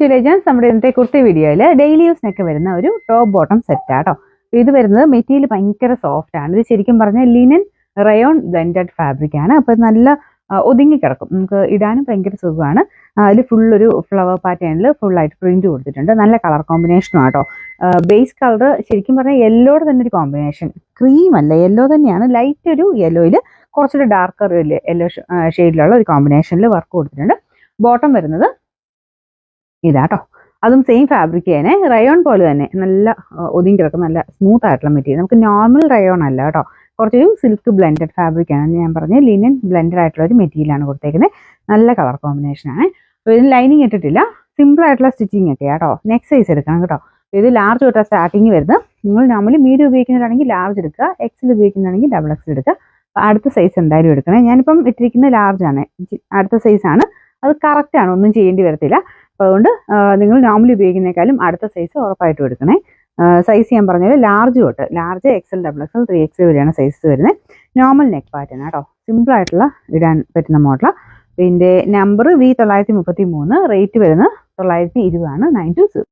Villagers. നമ്മുടെ ഇന്നത്തെ കുർത്തി വീഡിയോയിൽ ഡെയിലി യൂസിനൊക്കെ വരുന്ന ഒരു ടോപ്പ് ബോട്ടം സെറ്റാട്ടോ. ഇത് വരുന്നത് മെറ്റീരിയൽ ഭയങ്കര സോഫ്റ്റ് ആണ്. ഇത് ശരിക്കും പറഞ്ഞാൽ ലിനൻ റയോൺ ബ്ലെൻഡഡ് ഫാബ്രിക് ആണ്. അപ്പോൾ നല്ല ഒതുങ്ങി കിടക്കും, നമുക്ക് ഇടാനും ഭയങ്കര സുഖമാണ്. അതിൽ ഫുള്ളൊരു ഫ്ലവർ പാറ്റേണിൽ ഫുള്ളായിട്ട് പ്രിന്റ് കൊടുത്തിട്ടുണ്ട്. നല്ല കളർ കോമ്പിനേഷനും ആട്ടോ. ബേസ് കളർ ശരിക്കും പറഞ്ഞാൽ യെല്ലോയുടെ തന്നെ ഒരു കോമ്പിനേഷൻ, ക്രീം അല്ല യെല്ലോ തന്നെയാണ്, ലൈറ്റ് ഒരു യെല്ലോയിൽ കുറച്ചൊരു ഡാർക്കർ യെല്ലോ ഷെയ്ഡിലുള്ള ഒരു കോമ്പിനേഷനിൽ വർക്ക് കൊടുത്തിട്ടുണ്ട്. ബോട്ടം വരുന്നത് ഇതാട്ടോ, അതും സെയിം ഫാബ്രിക് തന്നെ, റയോൺ പോലെ തന്നെ നല്ല ഒതുങ്ങി കിടക്കും, നല്ല സ്മൂത്ത് ആയിട്ടുള്ള മെറ്റീരിയൽ. നമുക്ക് നോർമൽ റയോൺ അല്ല കേട്ടോ, കുറച്ചൊരു സിൽക്ക് ബ്ലെൻഡഡ് ഫാബ്രിക് ആണ്. ഞാൻ പറഞ്ഞ ലിനൻ ബ്ലെൻഡഡ് ആയിട്ടുള്ള ഒരു മെറ്റീരിയലാണ് കൊടുത്തേക്കുന്നത്. നല്ല കളർ കോമ്പിനേഷൻ ആണ്. അപ്പോൾ ഇതിന് ലൈനിങ് ഇട്ടിട്ടില്ല, സിമ്പിൾ ആയിട്ടുള്ള സ്റ്റിച്ചിങ് ഒക്കെ ആട്ടോ. നെക്സ്റ്റ് സൈസ് എടുക്കണം കേട്ടോ. ഇത് ലാർജ് തൊട്ടാ സ്റ്റാർട്ടിങ് വരുന്നത്. നിങ്ങൾ നോർമലി മീഡിയം ഉപയോഗിക്കുന്നതാണെങ്കിൽ ലാർജ് എടുക്കുക, എക്സൽ ഉപയോഗിക്കുന്നതാണെങ്കിൽ ഡബിൾ എക്സൽ എടുക്കുക. അടുത്ത സൈസ് എന്തായാലും എടുക്കണേ. ഞാനിപ്പം ഇട്ടിരിക്കുന്ന ലാർജ് ആണ്, അടുത്ത സൈസാണ്. അത് കറക്റ്റാണ്, ഒന്നും ചെയ്യേണ്ടി വരത്തില്ല. അപ്പോൾ അതുകൊണ്ട് നിങ്ങൾ നോർമലി ഉപയോഗിക്കുന്നതിനേക്കാളും അടുത്ത സൈസ് ഉറപ്പായിട്ടും എടുക്കണേ. സൈസ് ഞാൻ പറഞ്ഞത് ലാർജ് തൊട്ട് large, Excel, double XL, 3XL വരെയാണ് സൈസ് വരുന്നത്. നോർമൽ നെക്ക് പാറ്റേൺ കേട്ടോ, സിമ്പിൾ ആയിട്ടുള്ള ഇടാൻ പറ്റുന്ന മോഡലാണ്. പിന്നെ നമ്പർ V933, റേറ്റ് വരുന്നത് 920 ആണ്. 920.